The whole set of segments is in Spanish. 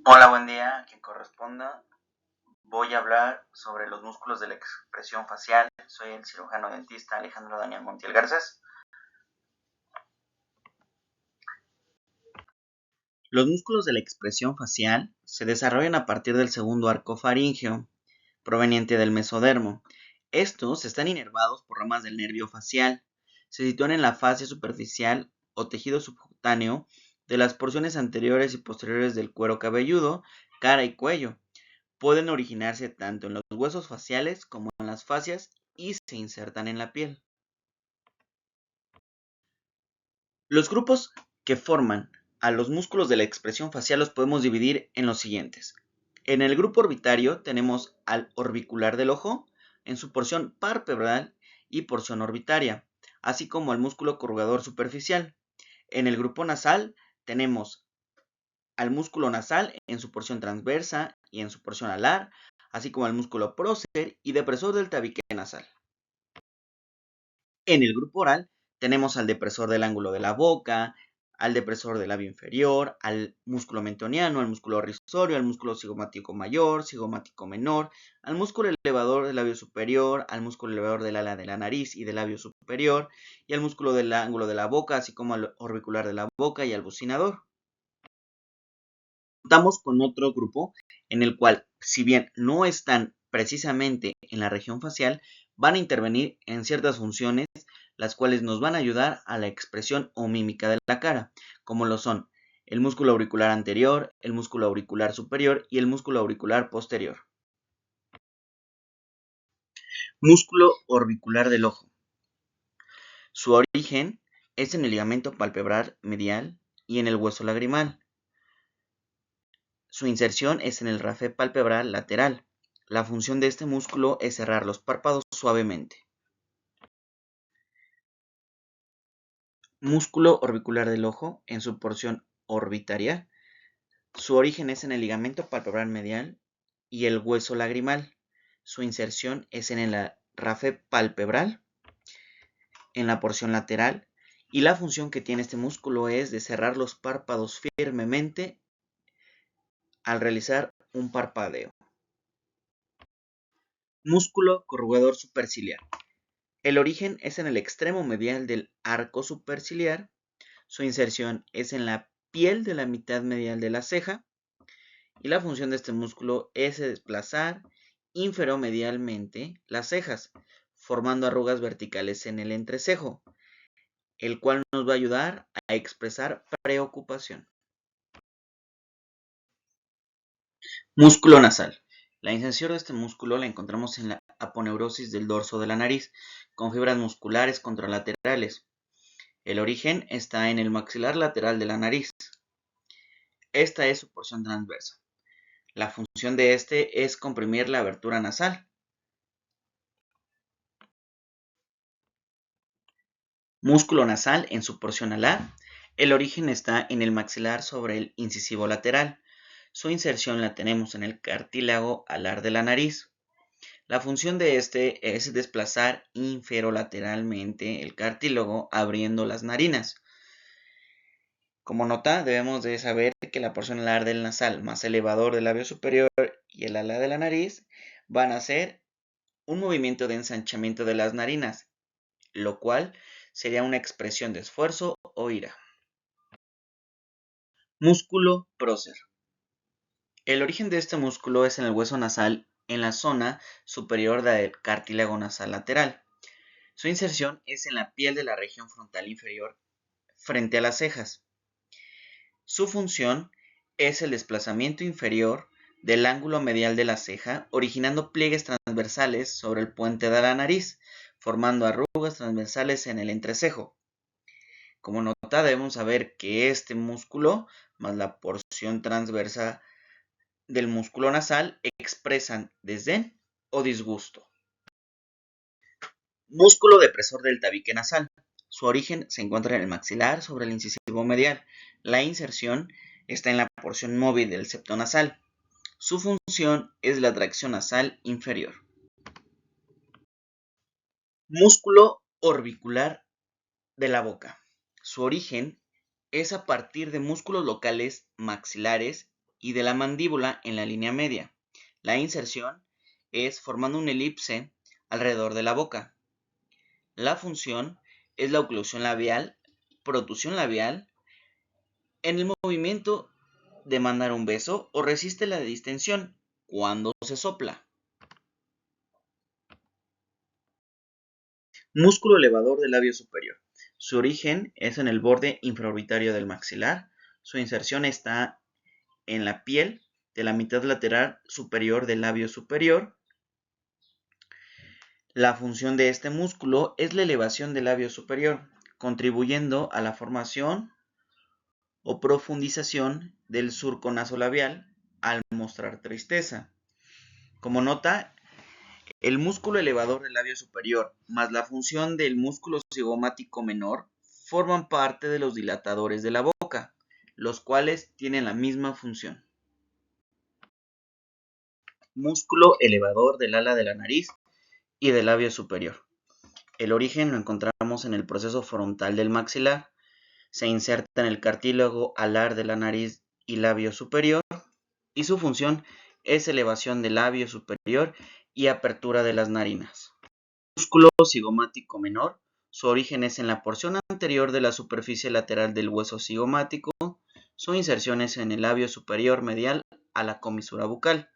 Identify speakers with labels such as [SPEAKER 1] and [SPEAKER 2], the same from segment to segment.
[SPEAKER 1] Hola, buen día. A quien corresponda, voy a hablar sobre los músculos de la expresión facial. Soy el cirujano dentista Alejandro Daniel Montiel Garces. Los músculos de la expresión facial se desarrollan a partir del segundo arco faríngeo, proveniente del mesodermo. Estos están inervados por ramas del nervio facial. Se sitúan en la fascia superficial o tejido subcutáneo de las porciones anteriores y posteriores del cuero cabelludo, cara y cuello. Pueden originarse tanto en los huesos faciales como en las fascias y se insertan en la piel. Los grupos que forman a los músculos de la expresión facial los podemos dividir en los siguientes. En el grupo orbitario tenemos al orbicular del ojo en su porción palpebral y porción orbitaria, así como al músculo corrugador superficial. En el grupo nasal tenemos al músculo nasal en su porción transversa y en su porción alar, así como al músculo prócer y depresor del tabique nasal. En el grupo oral tenemos al depresor del ángulo de la boca, al depresor del labio inferior, al músculo mentoniano, al músculo rizorio, al músculo cigomático mayor, cigomático menor, al músculo elevador del labio superior, al músculo elevador del ala de la nariz y del labio superior, y al músculo del ángulo de la boca, así como al orbicular de la boca y al bucinador. Contamos con otro grupo en el cual, si bien no están precisamente en la región facial, van a intervenir en ciertas funciones, las cuales nos van a ayudar a la expresión o mímica de la cara, como lo son el músculo auricular anterior, el músculo auricular superior y el músculo auricular posterior. Músculo orbicular del ojo. Su origen es en el ligamento palpebral medial y en el hueso lagrimal. Su inserción es en el rafe palpebral lateral. La función de este músculo es cerrar los párpados suavemente. Músculo orbicular del ojo en su porción orbitaria. Su origen es en el ligamento palpebral medial y el hueso lagrimal. Su inserción es en el rafe palpebral, en la porción lateral, y la función que tiene este músculo es de cerrar los párpados firmemente al realizar un parpadeo. Músculo corrugador superciliar. El origen es en el extremo medial del arco superciliar. Su inserción es en la piel de la mitad medial de la ceja. Y la función de este músculo es desplazar inferomedialmente las cejas, formando arrugas verticales en el entrecejo, el cual nos va a ayudar a expresar preocupación. Músculo nasal. La inserción de este músculo la encontramos en la aponeurosis del dorso de la nariz, con fibras musculares contralaterales. El origen está en el maxilar lateral de la nariz. Esta es su porción transversa. La función de este es comprimir la abertura nasal. Músculo nasal en su porción alar. El origen está en el maxilar sobre el incisivo lateral. Su inserción la tenemos en el cartílago alar de la nariz. La función de este es desplazar inferolateralmente el cartílago abriendo las narinas. Como nota, debemos de saber que la porción alar del nasal más elevador del labio superior y el ala de la nariz van a hacer un movimiento de ensanchamiento de las narinas, lo cual sería una expresión de esfuerzo o ira. Músculo prócer. El origen de este músculo es en el hueso nasal, en la zona superior del cartílago nasal lateral. Su inserción es en la piel de la región frontal inferior frente a las cejas. Su función es el desplazamiento inferior del ángulo medial de la ceja, originando pliegues transversales sobre el puente de la nariz, formando arrugas transversales en el entrecejo. Como nota, debemos saber que este músculo, más la porción transversa del músculo nasal, expresan desdén o disgusto. Músculo depresor del tabique nasal. Su origen se encuentra en el maxilar sobre el incisivo medial. La inserción está en la porción móvil del septo nasal. Su función es la tracción nasal inferior. Músculo orbicular de la boca. Su origen es a partir de músculos locales maxilares y de la mandíbula en la línea media. La inserción es formando una elipse alrededor de la boca. La función es la oclusión labial, protusión labial, en el movimiento de mandar un beso o resiste la distensión cuando se sopla. Músculo elevador del labio superior. Su origen es en el borde infraorbitario del maxilar. Su inserción está en la piel de la mitad lateral superior del labio superior. La función de este músculo es la elevación del labio superior, contribuyendo a la formación o profundización del surco nasolabial al mostrar tristeza. Como nota, el músculo elevador del labio superior más la función del músculo cigomático menor forman parte de los dilatadores de la boca, los cuales tienen la misma función. Músculo elevador del ala de la nariz y del labio superior. El origen lo encontramos en el proceso frontal del maxilar. Se inserta en el cartílago alar de la nariz y labio superior y su función es elevación del labio superior y apertura de las narinas. Músculo cigomático menor. Su origen es en la porción anterior de la superficie lateral del hueso cigomático. Su inserción es en el labio superior medial a la comisura bucal.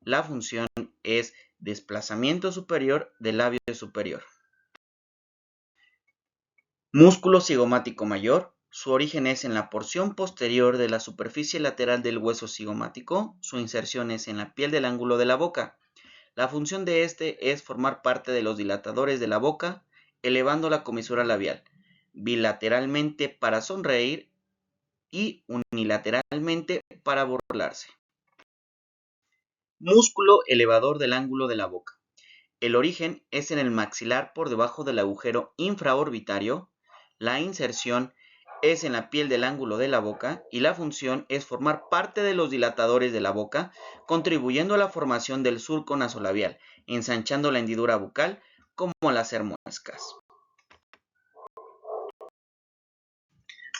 [SPEAKER 1] La función es desplazamiento superior del labio superior. Músculo cigomático mayor. Su origen es en la porción posterior de la superficie lateral del hueso cigomático. Su inserción es en la piel del ángulo de la boca. La función de este es formar parte de los dilatadores de la boca, elevando la comisura labial, bilateralmente para sonreír y unilateralmente para burlarse. Músculo elevador del ángulo de la boca. El origen es en el maxilar por debajo del agujero infraorbitario. La inserción es en la piel del ángulo de la boca y la función es formar parte de los dilatadores de la boca, contribuyendo a la formación del surco nasolabial, ensanchando la hendidura bucal como al hacer muescas.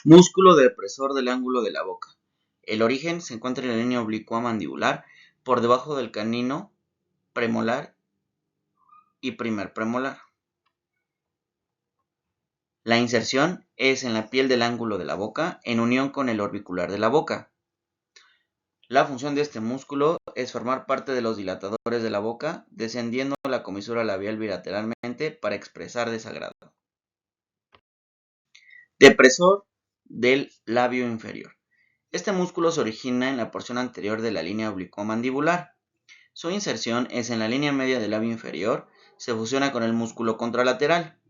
[SPEAKER 1] Músculo depresor del ángulo de la boca. El origen se encuentra en la línea oblicua mandibular por debajo del canino premolar y primer premolar. La inserción es en la piel del ángulo de la boca en unión con el orbicular de la boca. La función de este músculo es formar parte de los dilatadores de la boca, descendiendo la comisura labial bilateralmente para expresar desagrado. Depresor del labio inferior. Este músculo se origina en la porción anterior de la línea oblicuomandibular. Su inserción es en la línea media del labio inferior, se fusiona con el músculo contralateral.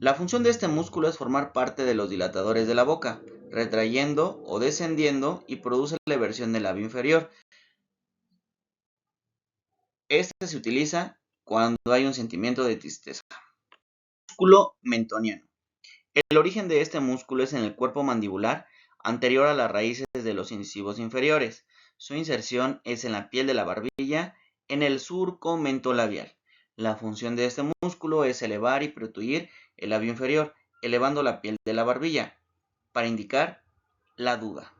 [SPEAKER 1] La función de este músculo es formar parte de los dilatadores de la boca, retrayendo o descendiendo y produce la eversión del labio inferior. Este se utiliza cuando hay un sentimiento de tristeza. Músculo mentoniano. El origen de este músculo es en el cuerpo mandibular anterior a las raíces de los incisivos inferiores. Su inserción es en la piel de la barbilla en el surco mentolabial. La función de este músculo es elevar y protuir el labio inferior, elevando la piel de la barbilla, para indicar la duda.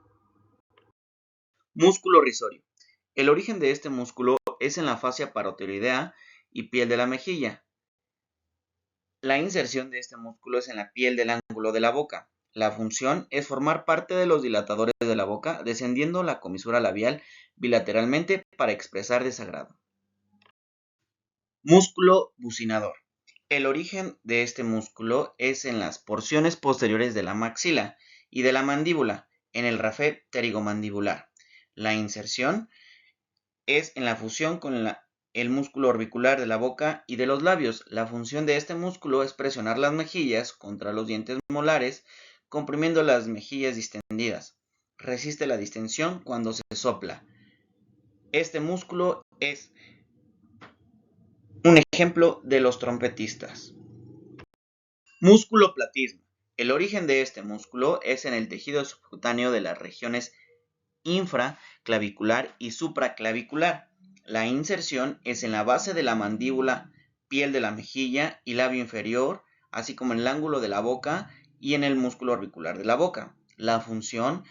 [SPEAKER 1] Músculo risorio. El origen de este músculo es en la fascia parotiroidea y piel de la mejilla. La inserción de este músculo es en la piel del ángulo de la boca. La función es formar parte de los dilatadores de la boca, descendiendo la comisura labial bilateralmente para expresar desagrado. Músculo bucinador. El origen de este músculo es en las porciones posteriores de la maxila y de la mandíbula, en el rafe pterigomandibular. La inserción es en la fusión con el músculo orbicular de la boca y de los labios. La función de este músculo es presionar las mejillas contra los dientes molares, comprimiendo las mejillas distendidas. Resiste la distensión cuando se sopla. Este músculo es un ejemplo de los trompetistas. Músculo platismo. El origen de este músculo es en el tejido subcutáneo de las regiones infraclavicular y supraclavicular. La inserción es en la base de la mandíbula, piel de la mejilla y labio inferior, así como en el ángulo de la boca y en el músculo orbicular de la boca. La función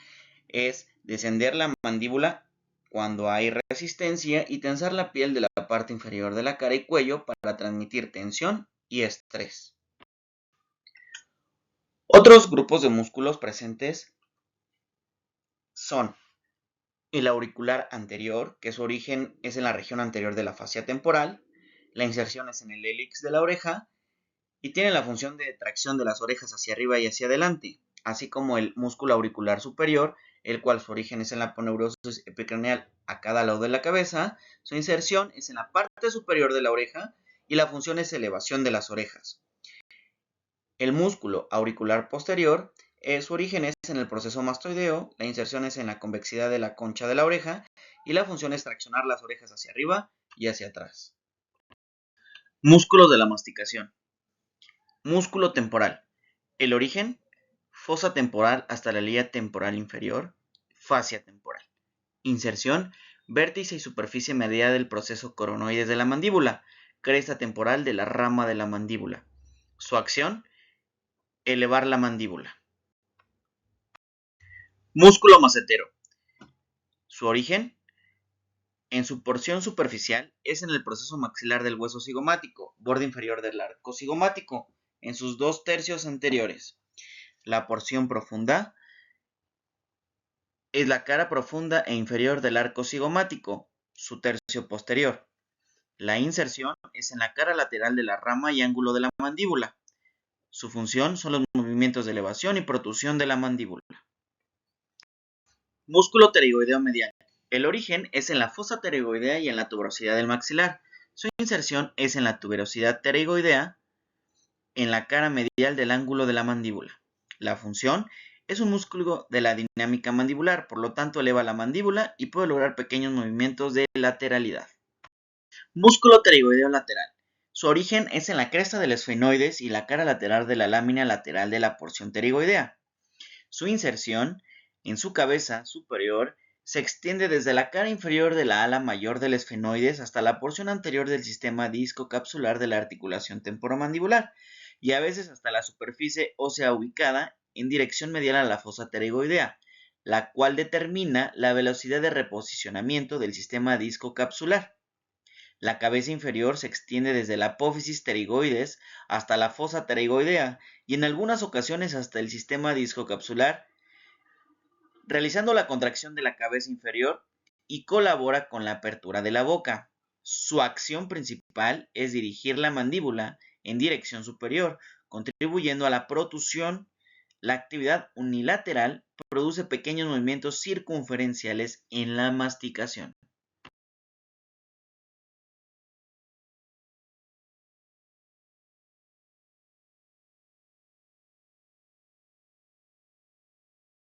[SPEAKER 1] es descender la mandíbula cuando hay resistencia y tensar la piel de la parte inferior de la cara y cuello para transmitir tensión y estrés. Otros grupos de músculos presentes son el auricular anterior, que su origen es en la región anterior de la fascia temporal, la inserción es en el hélix de la oreja y tiene la función de tracción de las orejas hacia arriba y hacia adelante, así como el músculo auricular superior, el cual su origen es en la aponeurosis epicraneal a cada lado de la cabeza, su inserción es en la parte superior de la oreja y la función es elevación de las orejas. El músculo auricular posterior, su origen es en el proceso mastoideo, la inserción es en la convexidad de la concha de la oreja y la función es traccionar las orejas hacia arriba y hacia atrás. Músculos de la masticación. Músculo temporal. El origen, fosa temporal hasta la línea temporal inferior, fascia temporal. Inserción, vértice y superficie medial del proceso coronoides de la mandíbula, cresta temporal de la rama de la mandíbula. Su acción, elevar la mandíbula. Músculo macetero. Su origen, en su porción superficial, es en el proceso maxilar del hueso cigomático, borde inferior del arco cigomático, en sus 2/3 anteriores. La porción profunda es la cara profunda e inferior del arco cigomático, su tercio posterior. La inserción es en la cara lateral de la rama y ángulo de la mandíbula. Su función son los movimientos de elevación y protrusión de la mandíbula. Músculo pterigoideo medial. El origen es en la fosa pterigoidea y en la tuberosidad del maxilar. Su inserción es en la tuberosidad pterigoidea, en la cara medial del ángulo de la mandíbula. La función es un músculo de la dinámica mandibular, por lo tanto eleva la mandíbula y puede lograr pequeños movimientos de lateralidad. Músculo pterigoideo lateral. Su origen es en la cresta del esfenoides y la cara lateral de la lámina lateral de la porción pterigoidea. Su inserción en su cabeza superior se extiende desde la cara inferior de la ala mayor del esfenoides hasta la porción anterior del sistema discocapsular de la articulación temporomandibular y a veces hasta la superficie ósea ubicada en dirección medial a la fosa pterigoidea, la cual determina la velocidad de reposicionamiento del sistema discocapsular. La cabeza inferior se extiende desde la apófisis pterigoides hasta la fosa pterigoidea y en algunas ocasiones hasta el sistema discocapsular, realizando la contracción de la cabeza inferior y colabora con la apertura de la boca. Su acción principal es dirigir la mandíbula en dirección superior, contribuyendo a la protrusión. La actividad unilateral produce pequeños movimientos circunferenciales en la masticación.